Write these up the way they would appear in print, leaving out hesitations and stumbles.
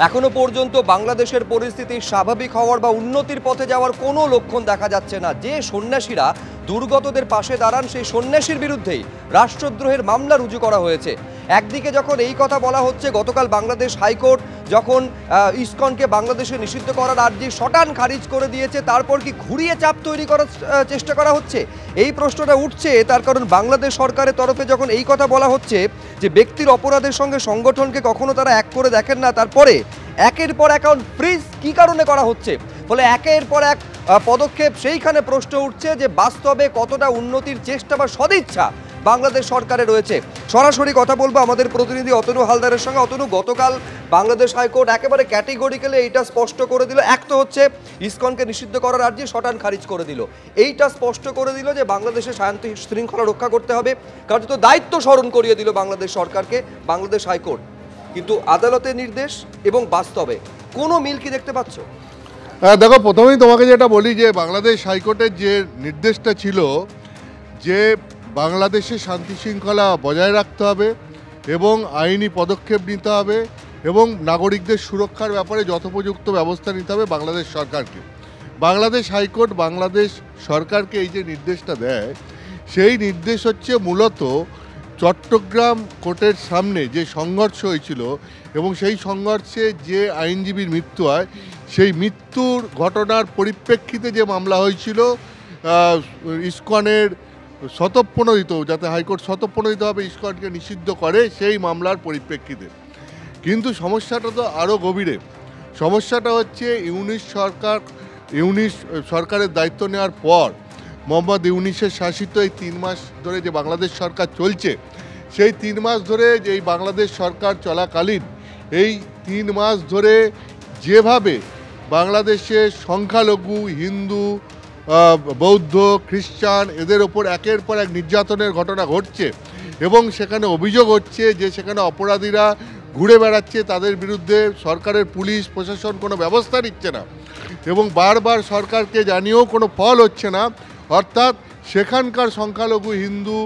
এখনো পর্যন্ত বাংলাদেশের পরিস্থিতি স্বাভাবিক হওয়ার বা উন্নতির পথে যাওয়ার কোনো লক্ষণ দেখা যাচ্ছে না। যে সন্ন্যাসীরা দুর্গতদের পাশে দাঁড়ান সেই সন্ন্যাসীর বিরুদ্ধেই রাষ্ট্রদ্রোহের মামলা রুজু করা হয়েছে। একদিকে যখন এই কথা বলা হচ্ছে, গতকাল বাংলাদেশ হাইকোর্ট যখন ইসকনকে বাংলাদেশে নিষিদ্ধ করার আর্জি শটান খারিজ করে দিয়েছে, তারপর কি ঘুরিয়ে চাপ তৈরি করার চেষ্টা করা হচ্ছে? এই প্রশ্নটা উঠছে তার কারণ বাংলাদেশ সরকারের তরফে যখন এই কথা বলা হচ্ছে যে ব্যক্তির অপরাধের সঙ্গে সংগঠনকে কখনো তারা এক করে দেখেন না, তারপরে একের পর অ্যাকাউন্ট ফ্রিজ কী কারণে করা হচ্ছে, ফলে একের পর এক পদক্ষেপ, সেইখানে প্রশ্ন উঠছে যে বাস্তবে কতটা উন্নতির চেষ্টা বা সদিচ্ছা বাংলাদেশ সরকারে রয়েছে। সরাসরি কথা বলবো আমাদের প্রতিনিধি অতনু হালদারের সঙ্গে। অতনু, গতকাল বাংলাদেশ হাইকোর্ট একেবারে ক্যাটেগরিক্যালি এইটা স্পষ্ট করে দিল, এক তো হচ্ছে ইসকনকে নিষিদ্ধ করার আর্জি শটান খারিজ করে দিল, এইটা স্পষ্ট করে দিল যে বাংলাদেশে শান্তি শৃঙ্খলা রক্ষা করতে হবে, কার্যত দায়িত্ব স্মরণ করিয়ে দিল বাংলাদেশ সরকারকে বাংলাদেশ হাইকোর্ট। কিন্তু আদালতের নির্দেশ এবং বাস্তবে কোনো মিল কি দেখতে পাচ্ছ? দেখো, প্রথমেই তোমাকে যেটা বলি যে বাংলাদেশ হাইকোর্টের যে নির্দেশটা ছিল যে বাংলাদেশে শান্তি শৃঙ্খলা বজায় রাখতে হবে এবং আইনি পদক্ষেপ নিতে হবে এবং নাগরিকদের সুরক্ষার ব্যাপারে যথোপযুক্ত ব্যবস্থা নিতে হবে বাংলাদেশ সরকারকে। বাংলাদেশ হাইকোর্ট বাংলাদেশ সরকারকে এই যে নির্দেশটা দেয়, সেই নির্দেশ হচ্ছে মূলত চট্টগ্রাম কোর্টের সামনে যে সংঘর্ষ হয়েছিল এবং সেই সংঘর্ষে যে আইনজীবীর মৃত্যু হয়, সেই মৃত্যুর ঘটনার পরিপ্রেক্ষিতে যে মামলা হয়েছিল ইসকনের স্বতঃপ্রণোদিত, যাতে হাইকোর্ট স্বতঃপ্রণোদিতভাবে ইসকনকে নিষিদ্ধ করে, সেই মামলার পরিপ্রেক্ষিতে। কিন্তু সমস্যাটা তো আরও গভীরে। সমস্যাটা হচ্ছে ইউনিস সরকারের দায়িত্ব নেওয়ার পর মোহাম্মদ ইউনিসের শাসিত এই 3 মাস ধরে যে বাংলাদেশ সরকার চলছে, সেই 3 মাস ধরে যে এই বাংলাদেশ সরকার চলাকালীন এই 3 মাস ধরে যেভাবে বাংলাদেশে সংখ্যালঘু হিন্দু, বৌদ্ধ, খ্রিস্টান এদের ওপর একের পর এক নির্যাতনের ঘটনা ঘটছে এবং সেখানে অভিযোগ হচ্ছে যে সেখানে অপরাধীরা ঘুরে বেড়াচ্ছে, তাদের বিরুদ্ধে সরকারের পুলিশ প্রশাসন কোনো ব্যবস্থা নিচ্ছে না এবং বারবার সরকারকে জানিয়েও কোনো ফল হচ্ছে না। অর্থাৎ সেখানকার সংখ্যালঘু হিন্দু,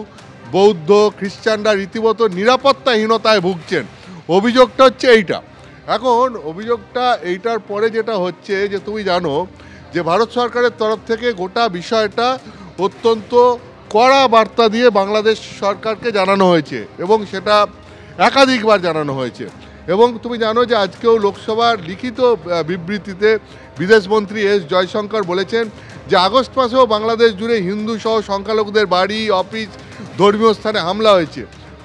বৌদ্ধ, খ্রিস্টানরা রীতিমতো নিরাপত্তাহীনতায় ভুগছেন। অভিযোগটা হচ্ছে এইটা। এখন অভিযোগটা এইটার পরে যেটা হচ্ছে যে তুমি জানো যে ভারত সরকারের তরফ থেকে গোটা বিষয়টা অত্যন্ত কড়া বার্তা দিয়ে বাংলাদেশ সরকারকে জানানো হয়েছে এবং সেটা একাধিকবার জানানো হয়েছে। এবং তুমি জানো যে আজকেও লোকসভার লিখিত বিবৃতিতে বিদেশমন্ত্রী এস জয়শঙ্কর বলেছেন যে আগস্ট মাসেও বাংলাদেশ জুড়ে হিন্দু সহ সংখ্যালঘুদের বাড়ি, অফিস, ধর্মীয় স্থানে হামলা হয়েছে।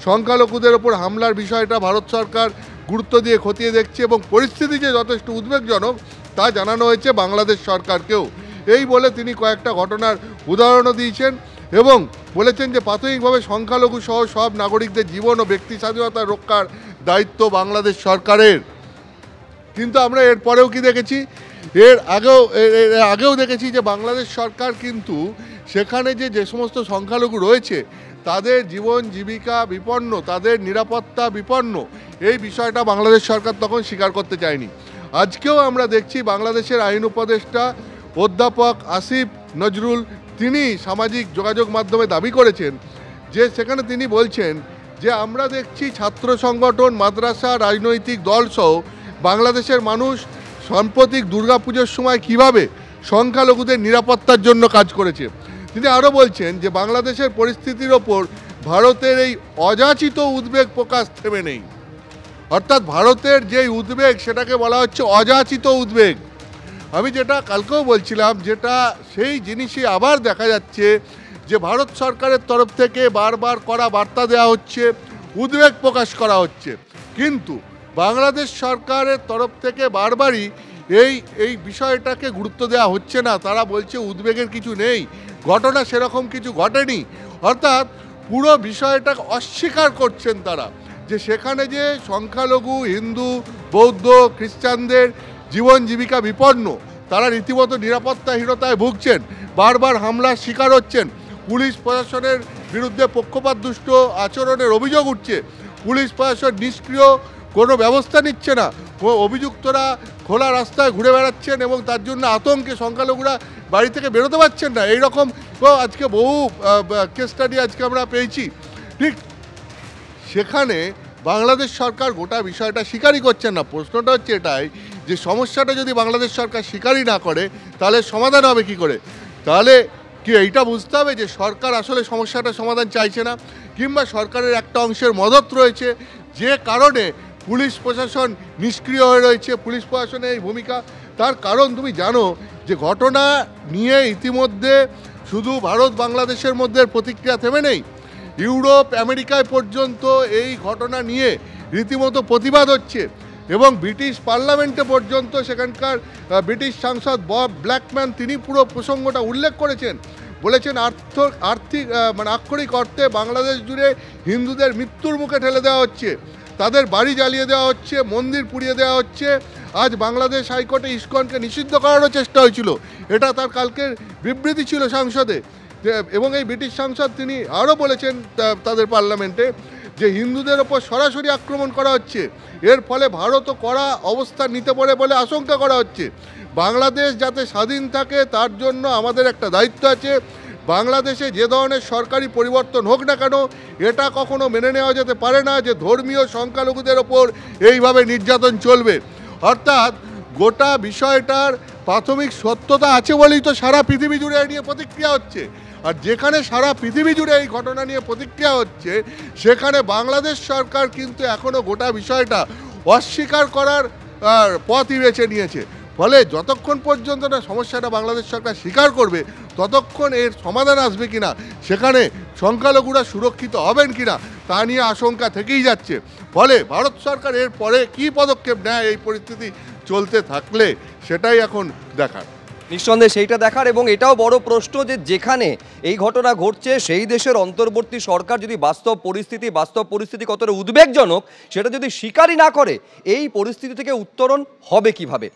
সংখ্যালঘুদের ওপর হামলার বিষয়টা ভারত সরকার গুরুত্ব দিয়ে খতিয়ে দেখছে এবং পরিস্থিতি যে যথেষ্ট উদ্বেগজনক তা জানানো হয়েছে বাংলাদেশ সরকারকেও। এই বলে তিনি কয়েকটা ঘটনার উদাহরণও দিয়েছেন এবং বলেছেন যে প্রাথমিকভাবে সংখ্যালঘু সহ সব নাগরিকদের জীবন ও ব্যক্তি স্বাধীনতা রক্ষার দায়িত্ব বাংলাদেশ সরকারের। কিন্তু আমরা এর পরেও কি দেখেছি, এর আগেও দেখেছি যে বাংলাদেশ সরকার কিন্তু সেখানে যে সমস্ত সংখ্যালঘু রয়েছে তাদের জীবন জীবিকা বিপন্ন, তাদের নিরাপত্তা বিপন্ন, এই বিষয়টা বাংলাদেশ সরকার তখন স্বীকার করতে চায়নি। আজকেও আমরা দেখছি বাংলাদেশের আইন উপদেষ্টা অধ্যাপক আসিফ নজরুল তিনি সামাজিক যোগাযোগ মাধ্যমে দাবি করেছেন যে সেখানে তিনি বলছেন যে আমরা দেখছি ছাত্র সংগঠন, মাদ্রাসা, রাজনৈতিক দলসহ বাংলাদেশের মানুষ সাম্প্রতিক দুর্গাপুজোর সময় কিভাবে সংখ্যালঘুদের নিরাপত্তার জন্য কাজ করেছে। তিনি আরও বলছেন যে বাংলাদেশের পরিস্থিতির ওপর ভারতের এই অযাচিত উদ্বেগ প্রকাশ থেমে নেই। অর্থাৎ ভারতের যেই উদ্বেগ সেটাকে বলা হচ্ছে অযাচিত উদ্বেগ। আমি যেটা কালকেও বলছিলাম, যেটা সেই জিনিসই আবার দেখা যাচ্ছে যে ভারত সরকারের তরফ থেকে বারবার করা বার্তা দেওয়া হচ্ছে, উদ্বেগ প্রকাশ করা হচ্ছে, কিন্তু বাংলাদেশ সরকারের তরফ থেকে বারবারই এই বিষয়টাকে গুরুত্ব দেওয়া হচ্ছে না। তারা বলছে উদ্বেগের কিছু নেই, ঘটনা সেরকম কিছু ঘটেনি। অর্থাৎ পুরো বিষয়টা অস্বীকার করছেন তারা যে সেখানে যে সংখ্যালঘু হিন্দু, বৌদ্ধ, খ্রিস্টানদের জীবন জীবিকা বিপন্ন, তারা রীতিমতো নিরাপত্তাহীনতায় ভুগছেন, বারবার হামলার শিকার হচ্ছেন, পুলিশ প্রশাসনের বিরুদ্ধে পক্ষপাতদুষ্ট আচরণের অভিযোগ উঠছে, পুলিশ প্রশাসন নিষ্ক্রিয়, কোনো ব্যবস্থা নিচ্ছে না, অভিযুক্তরা খোলা রাস্তায় ঘুরে বেড়াচ্ছেন এবং তার জন্য আতঙ্কে সংখ্যালঘুরা বাড়ি থেকে বেরোতে পারছেন না। এইরকম আজকে বহু কেস স্টাডি আজকে আমরা পেয়েছি। ঠিক সেখানে বাংলাদেশ সরকার গোটা বিষয়টা স্বীকারই করছেন না। প্রশ্নটা হচ্ছে এটাই যে সমস্যাটা যদি বাংলাদেশ সরকার স্বীকারই না করে তাহলে সমাধান হবে কি করে? তাহলে কি এইটা বুঝতে হবে যে সরকার আসলে সমস্যাটা সমাধান চাইছে না, কিংবা সরকারের একটা অংশের মদত রয়েছে যে কারণে পুলিশ প্রশাসন নিষ্ক্রিয় হয়ে রয়েছে। পুলিশ প্রশাসনের এই ভূমিকা, তার কারণ তুমি জানো যে ঘটনা নিয়ে ইতিমধ্যে শুধু ভারত বাংলাদেশের মধ্যে প্রতিক্রিয়া থেমে নেই, ইউরোপ আমেরিকায় পর্যন্ত এই ঘটনা নিয়ে রীতিমতো প্রতিবাদ হচ্ছে এবং ব্রিটিশ পার্লামেন্টে পর্যন্ত সেখানকার ব্রিটিশ সাংসদ বব ব্ল্যাকম্যান তিনি পুরো প্রসঙ্গটা উল্লেখ করেছেন, বলেছেন আর্থিক আক্ষরিক অর্থে বাংলাদেশ জুড়ে হিন্দুদের মৃত্যুর মুখে ঠেলে দেওয়া হচ্ছে, তাদের বাড়ি জ্বালিয়ে দেওয়া হচ্ছে, মন্দির পুড়িয়ে দেওয়া হচ্ছে। আজ বাংলাদেশ হাইকোর্টে ইসকনকে নিষিদ্ধ করারও চেষ্টা হয়েছিল, এটা তার কালকের বিবৃতি ছিল সংসদে। এবং এই ব্রিটিশ সাংসদ তিনি আরও বলেছেন তাদের পার্লামেন্টে যে হিন্দুদের ওপর সরাসরি আক্রমণ করা হচ্ছে, এর ফলে ভারতও কড়া অবস্থান নিতে পারে বলে আশঙ্কা করা হচ্ছে। বাংলাদেশ যাতে স্বাধীন থাকে তার জন্য আমাদের একটা দায়িত্ব আছে। বাংলাদেশে যে ধরনের সরকারি পরিবর্তন হোক না কেন, এটা কখনো মেনে নেওয়া যেতে পারে না যে ধর্মীয় সংখ্যালঘুদের ওপর এইভাবে নির্যাতন চলবে। অর্থাৎ গোটা বিষয়টার প্রাথমিক সত্যতা আছে বলেই তো সারা পৃথিবী জুড়ে এই নিয়ে প্রতিক্রিয়া হচ্ছে। আর যেখানে সারা পৃথিবী জুড়ে এই ঘটনা নিয়ে প্রতিক্রিয়া হচ্ছে, সেখানে বাংলাদেশ সরকার কিন্তু এখনও গোটা বিষয়টা অস্বীকার করার পথই বেছে নিয়েছে। ফলে যতক্ষণ পর্যন্ত না সমস্যাটা বাংলাদেশ সরকার স্বীকার করবে, ততক্ষণ এর সমাধান আসবে কিনা, সেখানে সংখ্যালঘুরা সুরক্ষিত হবেন কিনা তা নিয়ে আশঙ্কা থেকেই যাচ্ছে। ফলে ভারত সরকার এর পরে কী পদক্ষেপ নেয় এই পরিস্থিতি চলতে থাকলে, সেটাই এখন দেখার। নিঃসন্দেহে সেইটা দেখার, এবং এটাও বড় প্রশ্ন যে যেখানে এই ঘটনা ঘটছে সেই দেশের অন্তর্বর্তী সরকার যদি বাস্তব পরিস্থিতি কতটা উদ্বেগজনক সেটা যদি স্বীকারই না করে, এই পরিস্থিতি থেকে উত্তরণ হবে কিভাবে?